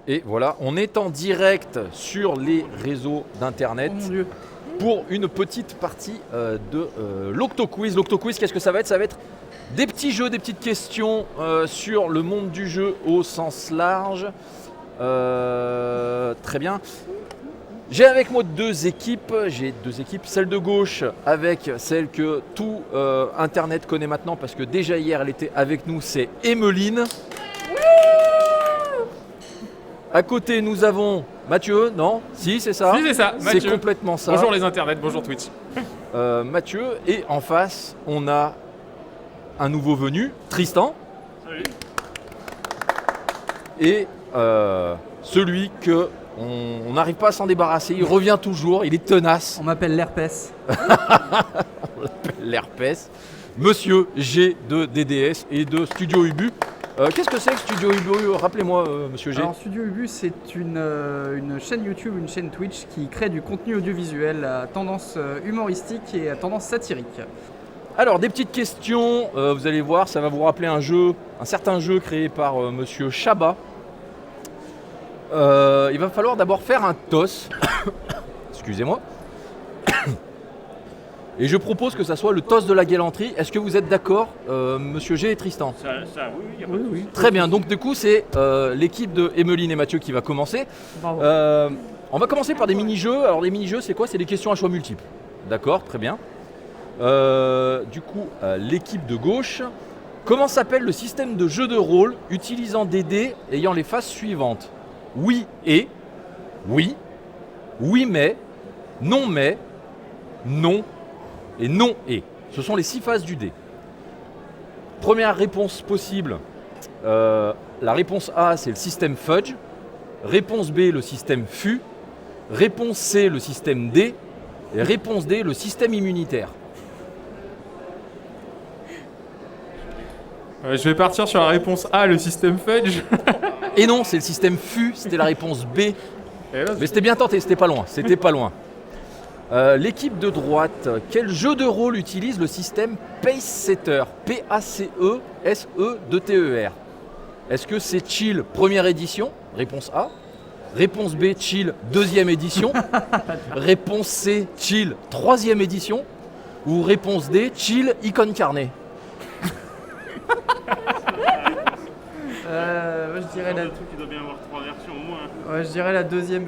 Et voilà, on est en direct sur les réseaux d'internet Oh mon Dieu. pour une petite partie de l'Octoquiz. L'Octoquiz, qu'est-ce que ça va être? Ça va être des petits jeux, des petites questions sur le monde du jeu au sens large. Très bien. J'ai avec moi deux équipes. J'ai deux équipes. Celle de gauche avec celle que tout Internet connaît maintenant parce que déjà hier elle était avec nous, c'est Emeline. À côté nous avons Mathieu, non? Si, c'est ça? Si, c'est ça, C'est Mathieu. complètement ça. Bonjour les internets, bonjour Twitch. Mathieu, et en face on a un nouveau venu, Tristan. Salut. Et celui que on n'arrive pas à s'en débarrasser, il revient toujours, il est tenace, On m'appelle l'herpès. l'herpès, Monsieur G de DDS et de Studio Ubu. Qu'est-ce que c'est que Studio Ubu? Rappelez-moi, Monsieur G. Alors Studio Ubu, c'est une chaîne YouTube, une chaîne Twitch qui crée du contenu audiovisuel à tendance humoristique et à tendance satirique. Alors, des petites questions, vous allez voir, ça va vous rappeler un certain jeu créé par Monsieur Chabat. Il va falloir d'abord faire un toss. Excusez-moi. Et je propose que ça soit le toss de la galanterie. Est-ce que vous êtes d'accord, Monsieur G et Tristan? Ça, oui, il y a pas Oui, de oui. Très bien, donc du coup c'est l'équipe de Emeline et Mathieu qui va commencer. Bravo. On va commencer par des mini-jeux. Alors les mini-jeux c'est quoi? C'est des questions à choix multiples. D'accord, très bien. Du coup, l'équipe de gauche, comment s'appelle le système de jeu de rôle utilisant des dés ayant les phases suivantes? Oui et, oui, oui mais, non et non et. Ce sont les 6 phases du dé. Première réponse possible, la réponse A c'est le système Fudge, réponse B le système FU, réponse C le système D et réponse D le système immunitaire. Je vais partir sur la réponse A, le système Fudge. Et non, c'est le système FU, c'était la réponse B. Et là, Mais c'était bien tenté, c'était pas loin, c'était pas loin. L'équipe de droite, quel jeu de rôle utilise le système Pacesetter? P-A-C-E-S-E-2-T-E-R. Est-ce que c'est Chill première édition? Réponse A. Réponse B, Chill deuxième édition. Réponse C, Chill troisième édition. Ou réponse D, Chill Icon Carnet. Moi, je dirais le truc qui doit bien avoir 3 versions au moins. je dirais la deuxième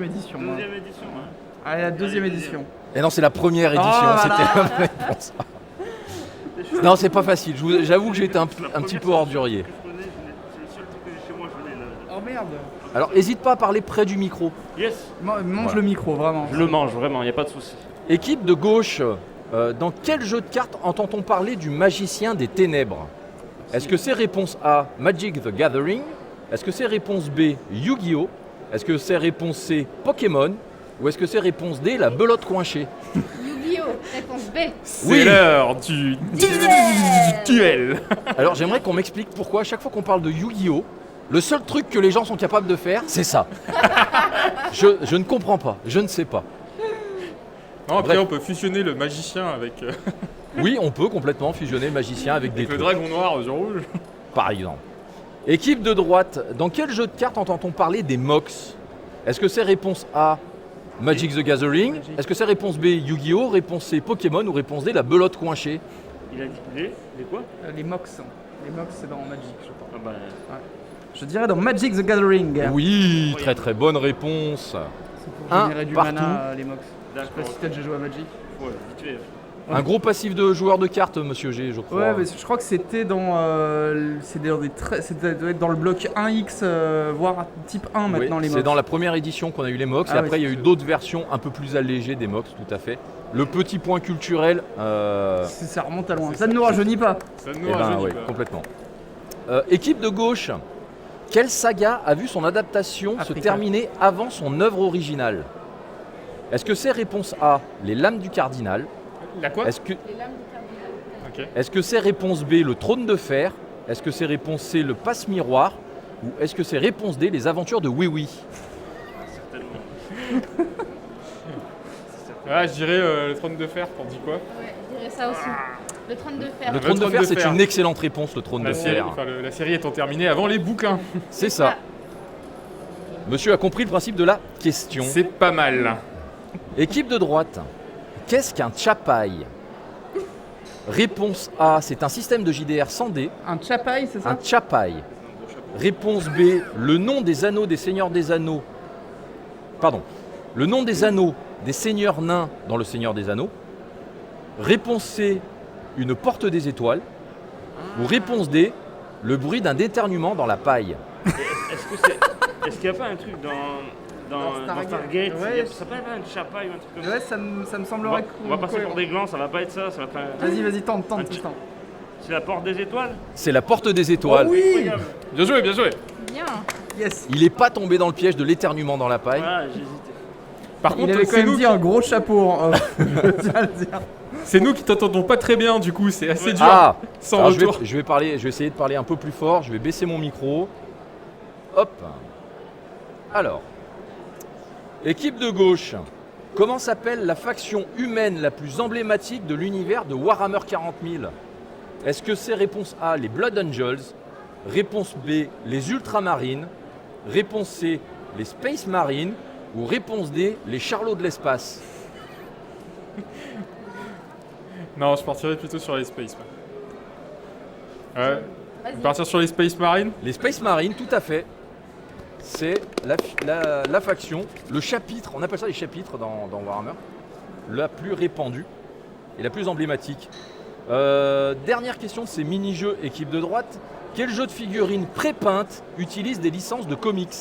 édition. moi. Deuxième édition, hein. Allez, la deuxième Allez, édition. Et non, c'est la première édition, Oh, c'était voilà. la réponse A. Non, c'est pas facile, j'avoue que j'ai été un petit peu ordurier. Que je connais, c'est le seul truc que j'ai chez moi, je l'ai là. Oh merde. Alors, n'hésite pas à parler près du micro. Yes, Mange Voilà. le micro, vraiment. je le mange vraiment, il n'y a pas de souci. Équipe de gauche, dans quel jeu de cartes entend-on parler du magicien des ténèbres? Est-ce que c'est réponse A, Magic the Gathering? Est-ce que c'est réponse B, Yu-Gi-Oh? Est-ce que c'est réponse C, Pokémon? Ou est-ce que c'est réponse D, la belote coinchée? Yu-Gi-Oh! Réponse B. c'est Oui. l'heure du duel. Alors j'aimerais qu'on m'explique pourquoi à chaque fois qu'on parle de Yu-Gi-Oh, le seul truc que les gens sont capables de faire, c'est ça. Je ne comprends pas, je ne sais pas. Non, après Bref. on peut fusionner le magicien avec Oui, on peut complètement fusionner le magicien avec des le trucs, dragon noir aux yeux rouges. par exemple. Équipe de droite, dans quel jeu de cartes entend-on parler des MOX? Est-ce que c'est réponse A, Magic the Gathering? Magic. Est-ce que c'est réponse B, Yu-Gi-Oh? Réponse C, Pokémon? Ou réponse D, la belote coinchée? Il a dit les quoi? Les Mox. Les Mox, c'est dans Magic, je pense. Ah bah, Je dirais dans Magic the Gathering. Oui, très très bonne réponse. C'est pour Un générer du partout. mana, les Mox. Je sais d'accord. pas si t'as déjà joué à Magic. Ouais, vite fait. Un gros passif de joueur de cartes, monsieur G, je crois. Ouais, mais je crois que c'était dans, c'était doit être dans le bloc 1X, voire type 1 Oui, maintenant les c'est Mox. dans la première édition qu'on a eu les MOX, Ah et après oui, il y a eu c'est- d'autres versions un peu plus allégées des MOX, tout à fait. Le petit point culturel, Ça remonte à loin. Ça ne nous rajeunit pas. Ça ne eh nous ben, rajeunit ouais, pas. complètement. Équipe de gauche, quelle saga a vu son adaptation se Africa. terminer avant son œuvre originale? Est-ce que c'est réponse A, les Lames du Cardinal? La quoi? Est-ce que, Les lames du cardinal. Ok. est-ce que c'est réponse B, le Trône de Fer? Est-ce que c'est réponse C, le Passe-Miroir? Ou est-ce que c'est réponse D, les Aventures de Oui Oui? Certainement. Ah, je dirais le trône de fer, t'en dis quoi? Ouais, je dirais ça aussi. Le trône de fer. Le Trône de Trône Fer, de c'est Fer. une excellente réponse, le Trône La de série, Fer. enfin, la série étant terminée avant les bouquins. C'est ça. Monsieur a compris le principe de la question. C'est pas mal. Équipe de droite, qu'est-ce qu'un chapai? Réponse A, c'est un système de JDR sans dés. Un chapai, c'est ça? Un chapai. Réponse B, le nom des anneaux des seigneurs des anneaux. Pardon. Le nom des anneaux des seigneurs nains dans le Seigneur des Anneaux. Réponse C, une porte des étoiles. Ou réponse D, le bruit d'un éternuement dans la paille. Est-ce qu'il n'y a pas un truc dans Stargate Ouais. Ça peut être un chapaille ou un truc comme ça. Ouais, ça me semblerait On va passer pour des glands, ça va pas être ça. Ça va être un... Vas-y, tente, Un Tristan. C'est la porte des étoiles. C'est la porte des étoiles. Oui. Incroyable. Bien joué, bien joué. Bien. Yes. Il n'est pas tombé dans le piège de l'éternuement dans la paille. Voilà, j'hésitais. Par Il contre, avait quand c'est même nous, dit un gros chapeau en off. Je tiens à le dire. c'est nous qui t'entendons pas très bien, du coup, c'est assez dur. Ah, Sans alors retour. je vais essayer de parler un peu plus fort. Je vais baisser mon micro. Hop. Alors, équipe de gauche, comment s'appelle la faction humaine la plus emblématique de l'univers de Warhammer 40 000? Est-ce que c'est réponse A, les Blood Angels? Réponse B, les Ultramarines? Réponse C, les Space Marines? Ou réponse D, les Charlots de l'espace? Non, je partirais plutôt sur les Space. Ouais. Vas-y. Partir sur les Space Marines. Les Space Marines, tout à fait. C'est la faction, le chapitre, on appelle ça les chapitres dans Warhammer, la plus répandue et la plus emblématique. Dernière question, c'est mini-jeu équipe de droite. Quel jeu de figurines pré-peintes utilise des licences de comics?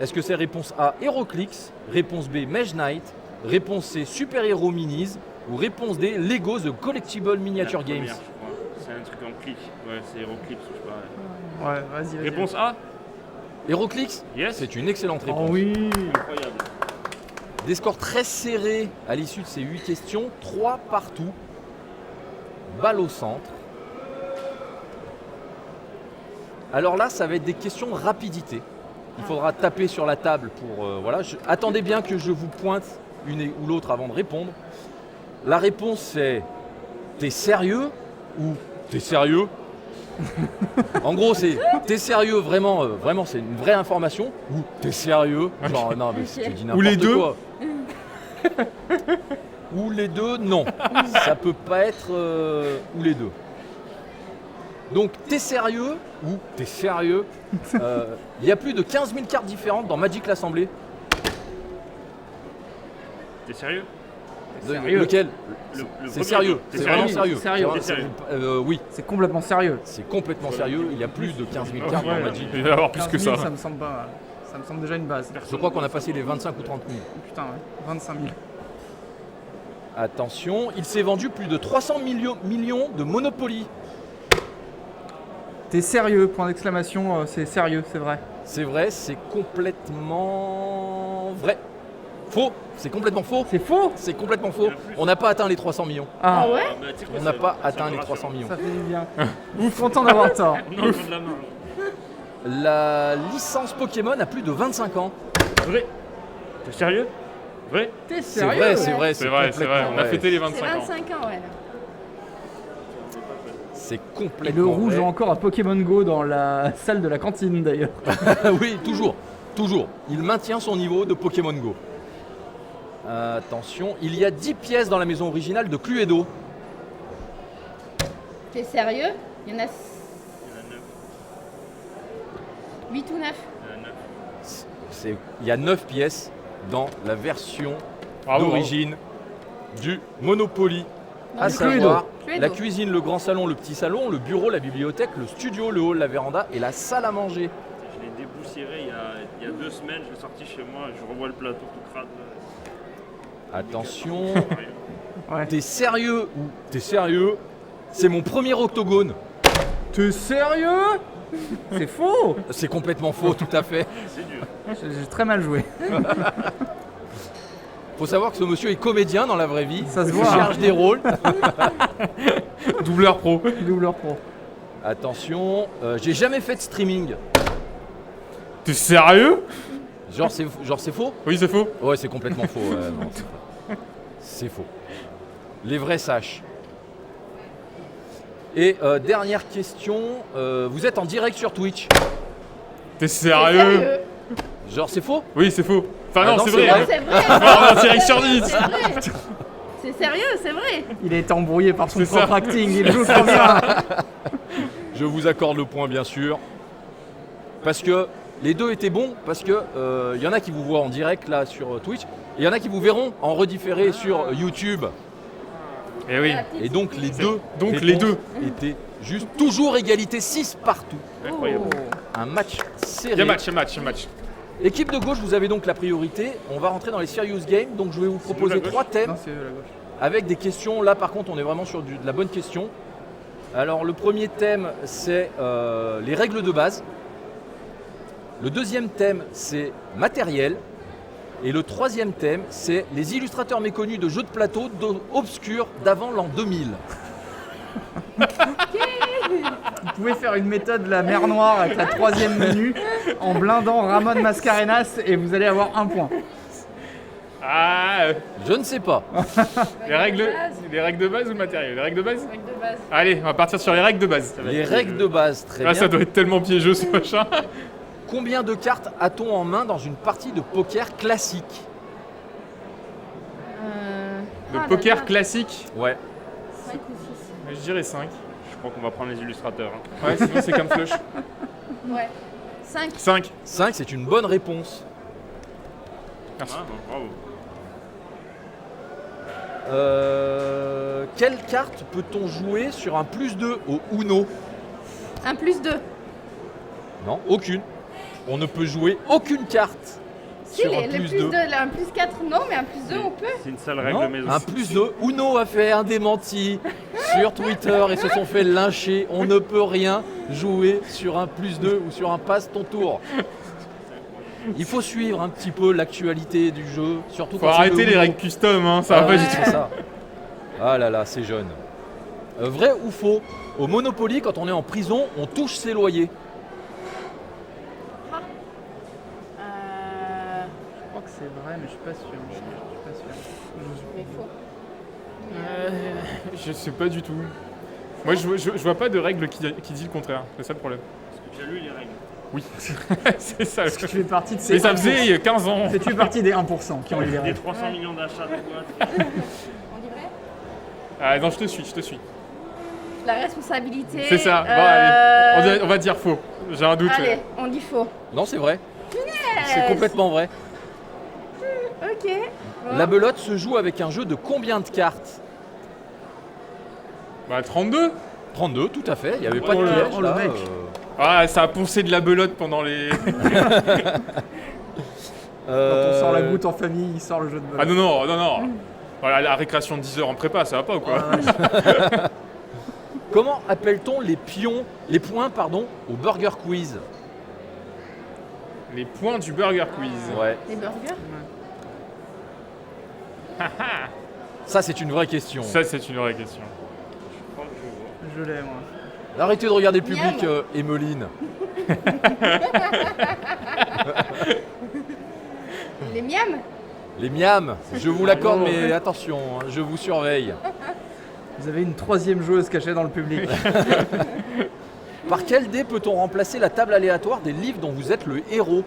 Est-ce que c'est réponse A, HeroClix? Réponse B, Mage Knight? Réponse C, Super Hero Minis? Ou réponse D, Lego The Collectible Miniature La Games? première, je crois. C'est un truc en clic. Ouais, c'est HeroClix, je sais pas. Ouais, vas-y. Réponse A. HeroClix? Yes. C'est une excellente réponse. Oh oui. Incroyable. Des scores très serrés à l'issue de ces 8 questions, 3 partout. Balle au centre. Alors là, ça va être des questions rapidité. Il faudra taper sur la table pour... voilà. Attendez bien que je vous pointe une ou l'autre avant de répondre. La réponse c'est t'es sérieux ou t'es sérieux? En gros, c'est t'es sérieux vraiment, vraiment c'est une vraie information ou t'es sérieux? Genre non mais tu dis n'importe Ou les deux. quoi. Ou les deux, non. Ça peut pas être ou les deux. Donc t'es sérieux ou t'es sérieux? Il y a plus de 15 000 cartes différentes dans Magic l'Assemblée. T'es sérieux? Sérieux. Lequel? Le C'est premier, sérieux, t'es c'est sérieux vraiment sérieux. Sérieux. C'est T'es sérieux. oui, C'est complètement sérieux. c'est complètement sérieux. Il y a plus de 15 000 cartes dans Ouais, Magic. il va y avoir plus 15 que 000, ça. ça me semble pas mal. Ça me semble déjà une base. Je crois qu'on a passé les 25 ou 30 000. Putain, ouais. 25 000. Attention, il s'est vendu plus de 300 millions de Monopoly. T'es sérieux, point d'exclamation, c'est sérieux, c'est vrai. C'est vrai, c'est complètement vrai. Faux, c'est complètement faux. C'est faux. C'est complètement faux. On n'a pas atteint les 300 millions. Ah, Ah ouais? Bah, tu sais quoi, On n'a ça- pas ça atteint me les rassure. 300 millions. ça fait du bien. Ouf, content d'avoir tort. Non, il faut de la main. La licence Pokémon a plus de 25 ans. Vrai. T'es sérieux? Vrai? T'es C'est sérieux? vrai, c'est vrai. C'est vrai, c'est vrai. complètement On a vrai. fêté les C'est 25 ans. 25 ans, ouais. C'est Et complètement le rouge vrai. joue encore à Pokémon Go dans la salle de la cantine d'ailleurs. Oui, toujours. Toujours. Il maintient son niveau de Pokémon Go. Attention, il y a 10 pièces dans la maison originale de Cluedo. T'es sérieux? Il y en a Il y en a 9. 8 ou 9. Il y en a 9. Il y a 9 pièces dans la version Bravo, d'origine du Monopoly. Non, À du savoir Cluedo. la cuisine, le grand salon, le petit salon, le bureau, la bibliothèque, le studio, le hall, la véranda et la salle à manger. Je l'ai déboussiéré il y a 2 semaines, je l'ai sorti chez moi, je revois le plateau tout crade. Attention, Ouais. t'es sérieux ou t'es sérieux? C'est mon premier octogone. T'es sérieux? C'est faux. C'est complètement faux, tout à fait. C'est dur. J'ai très mal joué. Faut savoir que ce monsieur est comédien dans la vraie vie. Ça se Il voit, cherche des rôles. Doubleur pro. Doubleur pro. Attention, j'ai jamais fait de streaming. T'es sérieux? Genre c'est faux? Oui, c'est faux. Ouais, c'est complètement faux. Non, c'est faux. Les vrais sachent. Et dernière question, vous êtes en direct sur Twitch. T'es sérieux? Genre c'est faux? Oui, c'est faux. Enfin, Ah non, non, c'est c'est vrai. vrai. Non, c'est vrai. Oh, non, Thierry sur 10. C'est vrai. C'est sérieux, c'est vrai. Il a été embrouillé par son C'est ça. propre acting, il joue trop bien. Je vous accorde le point bien sûr. Parce que les deux étaient bons, parce que y en a qui vous voient en direct là sur Twitch, et il y en a qui vous verront en redifféré sur YouTube. Et oui. Et donc les deux Donc, réponses les deux. étaient juste toujours égalité 6 partout. Incroyable. Un match serré. Il y a match. Équipe de gauche, vous avez donc la priorité. On va rentrer dans les serious games, donc je vais vous proposer la gauche 3 thèmes Non, c'est la gauche. avec des questions. Là par contre on est vraiment sur de la bonne question. Alors le premier thème c'est les règles de base. Le deuxième thème c'est matériel. Et le troisième thème c'est les illustrateurs méconnus de jeux de plateau obscurs d'avant l'an 2000. Vous pouvez faire une méthode de la mer Noire avec la 3e menu en blindant Ramon Mascarenas et vous allez avoir un point. Ah, Je ne sais pas. les règles de base ou le matériel? Les règles de base? Règle de base. Allez, on va partir sur les règles de base. Les règles de base, très Ah, bien. ça doit être tellement piégeux ce machin. Combien de cartes a-t-on en main dans une partie de poker classique? Le poker classique, Ouais. 5 ou je dirais 5. Je crois qu'on va prendre les illustrateurs. Hein. Ouais, sinon c'est comme flush. 6. Ouais. 5. 5. 5, c'est une bonne réponse. Merci. Ah, bon, bravo. Quelle carte peut-on jouer sur un +2 au Uno? 1 plus 2. Non, aucune. On ne peut jouer aucune carte Si, sur un le plus +2. 2, un plus 4, non, mais un plus 2, on peut. C'est une sale règle, Non, mais un +2. Uno a fait un démenti sur Twitter et se sont fait lyncher. On ne peut rien jouer sur un +2 ou sur un passe ton tour. Il faut suivre un petit peu l'actualité du jeu, surtout Faut quand c'est arrêter le les Uno. règles custom, hein, ça va pas Ouais, du tout. c'est ça. Ah là là, c'est jeune. Vrai ou faux? Au Monopoly, quand on est en prison, on touche ses loyers. Je crois que c'est vrai, mais je suis pas sûr. Mais faux. Je sais pas du tout. Moi, je vois pas de règle qui dit le contraire. C'est ça le problème. Est-ce que tu as lu les règles? Oui, c'est ça. Tu fais partie de ces Mais ça 1%. faisait 15 ans. Tu fais partie des 1% qui ont lu les Des règles. 300 millions d'achats de boîtes. On dit vrai? Ah non, je te suis. La responsabilité. C'est ça. Bon, allez. On va dire faux. J'ai un doute. Allez, on dit faux. Non, c'est vrai. C'est complètement vrai. Ok. Bon. La belote se joue avec un jeu de combien de cartes? Bah 32. 32, tout à fait. Il n'y avait pas de Oh le- piège. oh le là, mec. Ah, ça a poncé de la belote pendant les... Quand on sort la goutte en famille, il sort le jeu de Ah bol. non. Voilà, la récréation de 10 heures en prépa, ça va pas ou quoi? Comment appelle-t-on les points au Burger Quiz? Les points du Burger Quiz. Ouais. Les burgers. Ça, c'est une vraie question. Ça, c'est une vraie question. Je crois que je vois. Je l'ai, moi. Arrêtez de regarder le public, Miam. Emeline. Les miams. Les miams, je vous l'accorde, mais attention, hein, je vous surveille. Vous avez une 3e joueuse cachée dans le public. Par quel dé peut-on remplacer la table aléatoire des livres dont vous êtes le héros?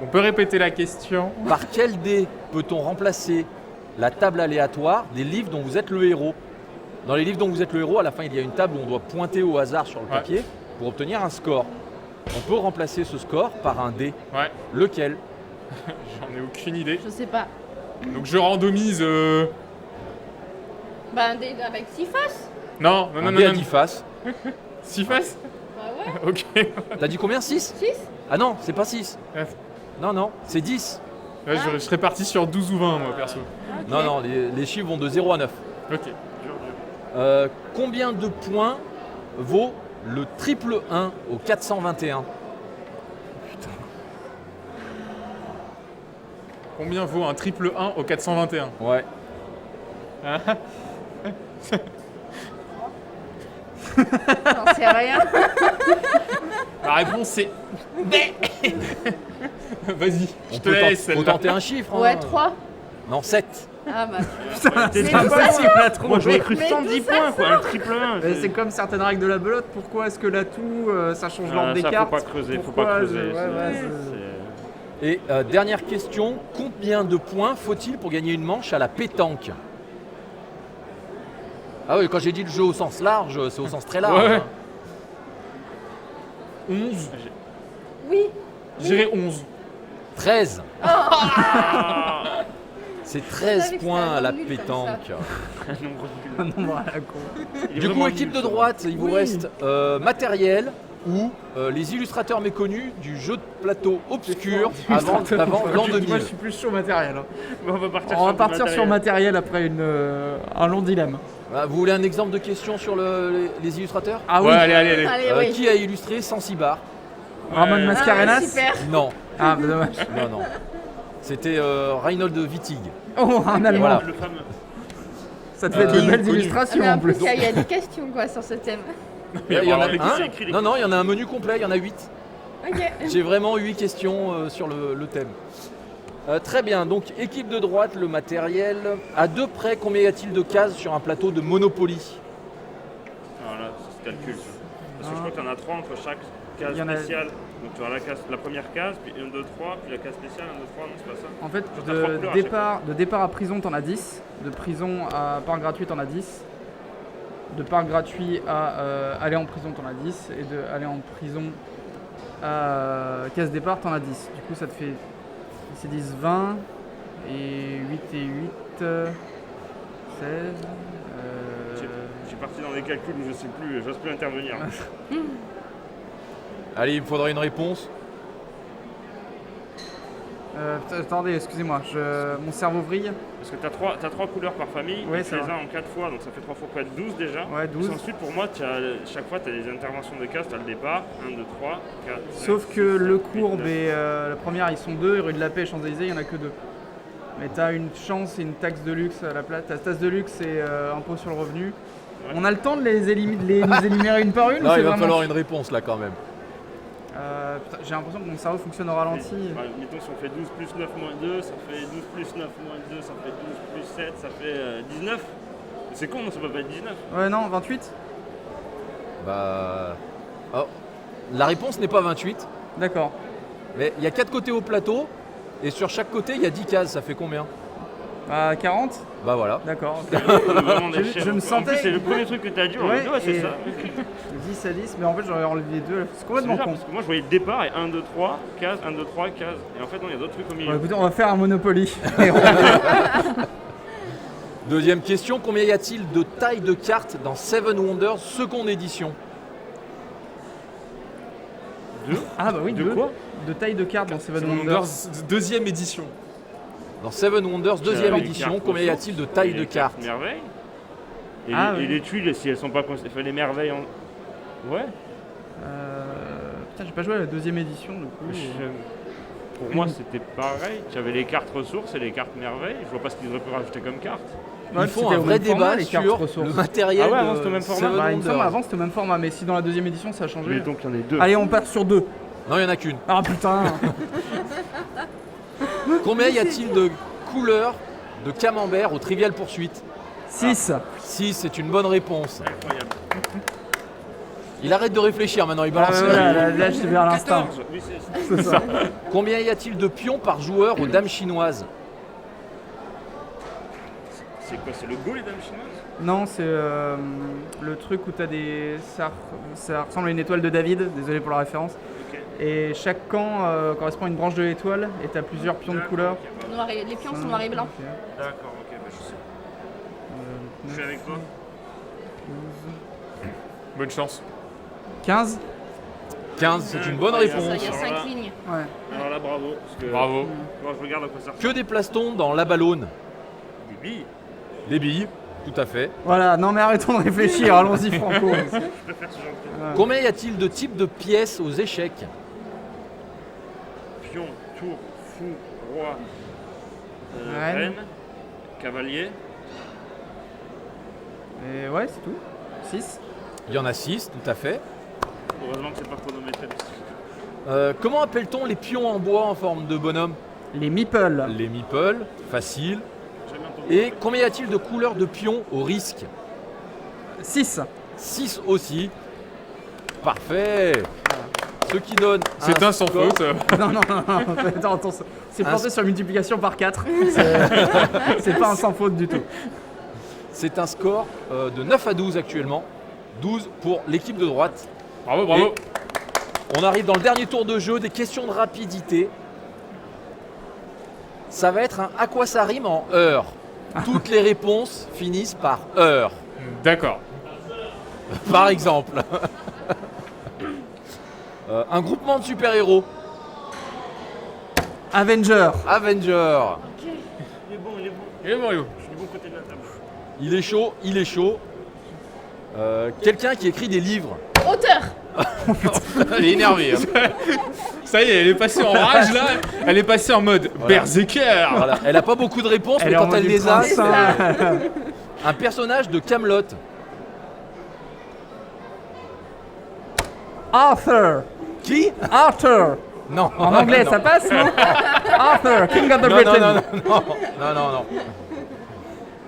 On peut répéter la question? Par quel dé peut-on remplacer la table aléatoire des livres dont vous êtes le héros? Dans les livres dont vous êtes le héros, à la fin, il y a une table où on doit pointer au hasard sur le Ouais. papier pour obtenir un score. On peut remplacer ce score par un dé. Ouais, Lequel? j'en ai aucune idée. Je sais pas. Donc je randomise... Bah, un dé avec 6 faces. Non, Un dé à 10 non. faces. 6 faces? Bah ouais. Ok. T'as dit combien? 6? 6. Ah non, c'est pas 6. Ouais. Non, c'est 10. Là, je serais parti sur 12 ou 20, moi, perso. Non, les chiffres vont de 0 à 9. Ok. Dur. Combien de points vaut le triple 1 au 421? Combien vaut un triple 1 au 421? Ouais. J'en sais rien. La réponse c'est... Vas-y, je te peut laisse faut celle-là. tenter un chiffre. Ouais, hein. 3. Non, 7. Ah bah. T'es Mais pas tout mal. ça, Moi j'aurais cru Mais 110 tout ça, points quoi, un triple 1. Mais c'est comme certaines règles de la belote. Pourquoi est-ce que l'atout, ça change l'ordre des Ça cartes? faut pas creuser, faut Pourquoi pas creuser. ouais, c'est- ouais, c'est- Et dernière question, combien de points faut-il pour gagner une manche à la pétanque? Ah oui, quand j'ai dit le jeu au sens large, c'est au sens très large. Ouais. hein. 11. Oui. J'irai 11. 13. Ah, C'est Je 13 savais que points c'était à la un nombre nul comme ça. pétanque. un nombre nul. Un nombre à la con. Il est Du coup, vraiment équipe nul, de ça. droite, il vous Oui. reste matériel ou les illustrateurs méconnus du jeu de plateau obscur avant l'an 2000. Moi, je suis plus chaud matériel. hein. On va partir On va sur du partir sur matériel après un long dilemme. Ah, vous voulez un exemple de question sur les illustrateurs? Ah Ouais, allez. Allez, oui. Qui a illustré Zanzibar? Ramon Ouais. Mascarenas. Super. Non, Ah, bah, dommage. non. C'était Reinhold Wittig. Oh, un allemand. Voilà. Le fameux. Ça te fait de belles connu. illustrations Mais en en plus, plus. il y a des questions quoi sur ce thème. Il y en a les un. j'ai écrit les Non, il y en a un menu complet, il y en a 8. Ok. J'ai vraiment 8 questions sur le thème. Très bien, donc équipe de droite, le matériel. À deux près, combien y a-t-il de cases sur un plateau de Monopoly? Alors là, ça se calcule. Ça. Parce que je crois qu'il y en a 3 entre chaque case Il y en a- spéciale. Donc tu auras la première case, puis 1, 2, 3, puis la case spéciale, 1, 2, 3, non, c'est pas ça. En fait, Genre, t'as trois couleurs à chaque de départ à prison, t'en as 10. De prison à parc gratuit, t'en as 10. De parc gratuit à aller en prison, t'en as 10. Et de aller en prison à case départ, t'en as 10. Du coup, ça te fait. C'est 10, 20. Et 8 et 8, 16. J'ai parti dans des calculs où je sais plus, j'ose plus intervenir. Allez, il me faudra une réponse. Putain, attendez, excusez-moi, mon cerveau vrille. Parce que t'as 3 couleurs par famille, Ouais, et c'est tu les vrai. as en 4 fois, donc ça fait 3 fois quoi, 12 déjà. Ouais, 12. Puis ensuite, pour moi, chaque fois, tu as des interventions de cases, tu as le départ, 1, 2, 3, 4. Sauf que le courbe et la première, ils sont 2. Rue de la Paix et Champs-Élysées, il n'y en a que 2. Mais t'as une chance et une taxe de luxe à la place. Ta taxe de luxe et impôt sur le revenu. Ouais. On a le temps de les nous énumérer une par une ou Là, c'est il va vraiment- falloir une réponse là quand même. Putain, j'ai l'impression que mon cerveau fonctionne au ralenti. Mettons, si on fait 12 plus 9 moins 2, ça fait 12 plus 9 moins 2, ça fait 12 plus 7, ça fait 19. C'est con, non, ça peut pas être 19. Ouais, non, 28. Bah. Oh. La réponse n'est pas 28, D'accord. mais il y a 4 côtés au plateau, et sur chaque côté, il y a 10 cases. Ça fait combien? 40. Bah voilà. D'accord. ok. Vraiment des Je chefs. me En sentais- plus, c'est le premier truc que t'as dit, on Ouais, dit, ouais, c'est et- ça. 10 à 10, mais en fait, j'aurais enlevé les deux. C'est C'est complètement bizarre, con. parce que moi, je voyais le départ et 1, 2, 3, case, 1, 2, 3, case. Et en fait, non, il y a d'autres trucs au milieu. Bon, écoutez, on va faire un Monopoly. Deuxième question, combien y a-t-il de tailles de cartes dans Seven Wonders seconde édition? Ah bah oui, De 2. quoi De taille de carte dans Seven Seven Wonders. Wonders, deuxième édition. Dans Seven Wonders deuxième Les édition, cartes combien y ressources a-t-il de et tailles les de cartes? Merveilles. Et, Ah, les, oui. et les tuiles, si elles sont pas. Enfin, les merveilles en. Ouais. Putain, j'ai pas joué à la deuxième édition du coup. Pour moi, c'était pareil. Tu avais les cartes ressources et les cartes merveilles. Je vois pas ce qu'ils auraient pu rajouter comme cartes. Ouais, Ils font c'était un au vrai même format, débat les cartes sur ressources. le matériel Ah ouais, avant, de c'était au même format. Seven Bah, il me semble Wonders. avant c'était au même format, mais si dans la deuxième édition ça a changé. Mais donc, il y en a deux. Allez, on part sur 2. Non, il n'y en a qu'une. Ah putain. Combien y a-t-il de couleurs de camembert au Trivial Poursuite? 6. 6, c'est une bonne réponse. Incroyable. Il arrête de réfléchir maintenant, il Ah, balance. là, je suis vers l'instinct. 14. Oui, C'est ça. Combien y a-t-il de pions par joueur aux dames chinoises? c'est quoi? C'est le go, les dames chinoises? Non, c'est le truc où t'as des. Ça ressemble à une étoile de David, désolé pour la référence. Ok. Et chaque camp correspond à une branche de l'étoile et t'as plusieurs pions de D'accord, couleur. ok, Les pions sont noirs et blancs. Ok. D'accord, ok, bah, je sais. Je suis avec toi. 12, Bonne chance. 15. 15, c'est une bonne Ouais, Ça, il y réponse. a Alors là- 5 lignes. Ouais. Alors là, bravo. Parce que Bravo. moi, je regarde à quoi ça Que ressemble. déplace-t-on dans la ballonne? Des billes. Des billes, tout à fait. Voilà, non mais arrêtons de réfléchir, allons-y franco. Je peux faire ce genre de truc. Combien y a-t-il de types de pièces aux échecs? Pion, tour, fou, roi, Reine. reine, cavalier. Et ouais, c'est tout. 6. Il y en a 6, tout à fait. Heureusement que c'est pas chronométré. Comment appelle-t-on les pions en bois en forme de bonhomme? Les meeples. Les meeples, facile. Jamais entendu. Et combien y a-t-il de couleurs de pions au risque? 6. 6 aussi. Parfait. Ce qui donne C'est un sans score- faute. Non, attends, c'est Un- planté sur multiplication par 4. C'est pas un sans faute du tout. C'est un score de 9 à 12 actuellement. 12 pour l'équipe de droite. Bravo, bravo. Et on arrive dans le dernier tour de jeu, des questions de rapidité. Ça va être un à quoi ça rime en heure. Toutes les réponses finissent par heure. D'accord. Par exemple. Un groupement de super-héros. Avenger. Avenger. Il est bon, il est bon. Il est bon, Rio. Je suis du bon côté de la table. Il est chaud, il est chaud. Quelqu'un qui écrit des livres. Auteur. Elle est énervée. Hein. Ça y est, elle est passée en rage là. Elle est passée en mode berserker. Voilà. Elle a pas beaucoup de réponses, mais est en quand elle mode les a, ultra c'est sain. un personnage de Camelot. Arthur. Qui? Arthur. Non. En anglais, non. ça passe, non? Arthur, King of the Non, Britain. non.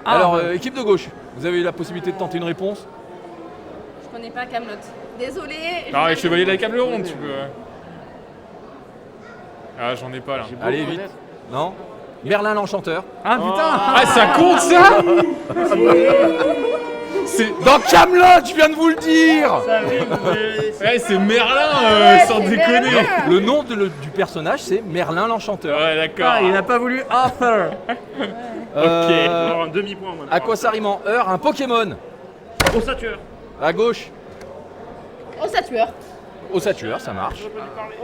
Alors, équipe de gauche, vous avez la possibilité de tenter une réponse. Je connais pas Camelot. Désolé. Ah, les chevaliers de la câble ronde, tu peux. Ah, j'en ai pas là. J'ai beau Allez, connaître. vite. Non? Merlin l'Enchanteur. Ah putain. Ah, ça compte ça. C'est. Dans Camelot, je viens de vous le dire. Ça rime, mais Ouais, c'est Merlin, Ouais, sans c'est déconner. Merlin. Le nom du personnage, c'est Merlin l'Enchanteur. Ouais, d'accord. Ah, il n'a pas voulu Arthur. on va avoir un demi-point maintenant. À quoi ça rime en heure? Un Pokémon. Ossature. À gauche, Ossature. Ossature, ça marche.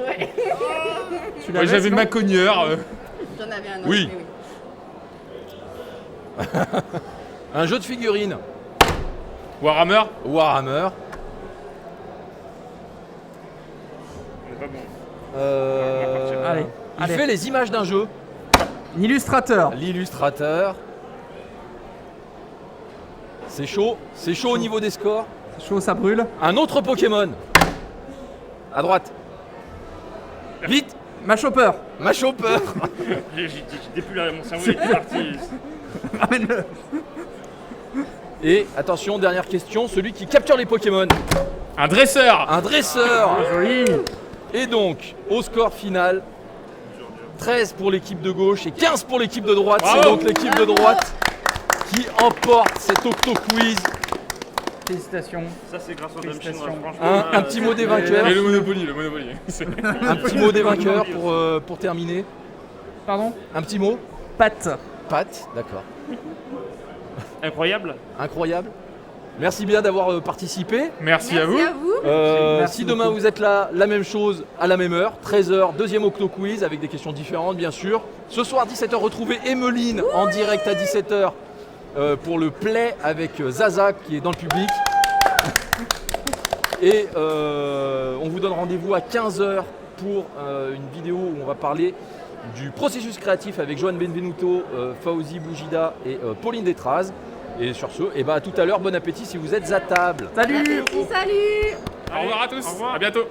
Ouais. Tu Moi, l'avais, j'avais sinon ma cogneur. J'en avais un autre. Oui. mais Un jeu de figurines. Warhammer. Warhammer. On est pas bon. Allez, Il allez. fait les images d'un jeu. Un illustrateur. L'illustrateur. C'est chaud au niveau des scores. C'est chaud, ça brûle. Un autre Pokémon. À droite. Vite, Ma chopper. Machopper. J'ai dépulé mon cerveau, il est parti. Ramène-le. Et attention, dernière question, celui qui capture les Pokémon. Un dresseur. Un dresseur. Joli. Et donc, au score final, 13 pour l'équipe de gauche et 15 pour l'équipe de droite. C'est Bravo. donc l'équipe de droite qui emporte cet Octo Quiz. Félicitations. Ça, c'est grâce au Dame chinoise, Félicitations. franchement. Un petit mot des vainqueurs. Et le Monopoly, le Monopoly. C'est- Un petit mot des vainqueurs pour terminer. Pardon. Un petit mot. Pat. Pat, d'accord. Incroyable. Incroyable. Merci bien d'avoir participé. Merci à vous. Merci à vous. Merci Si demain beaucoup. vous êtes là, la même chose, à la même heure, 13h, deuxième Octo Quiz avec des questions différentes bien sûr. Ce soir 17h, retrouvez Emeline en direct à 17h pour le play avec Zaza qui est dans le public. Et on vous donne rendez-vous à 15h pour une vidéo où on va parler du processus créatif avec Joanne Benvenuto, Fauzi Boujida et Pauline Détraz. Et sur ce, à tout à l'heure, bon appétit si vous êtes à table. Salut. Merci, salut. Au revoir à tous. Au revoir. À bientôt.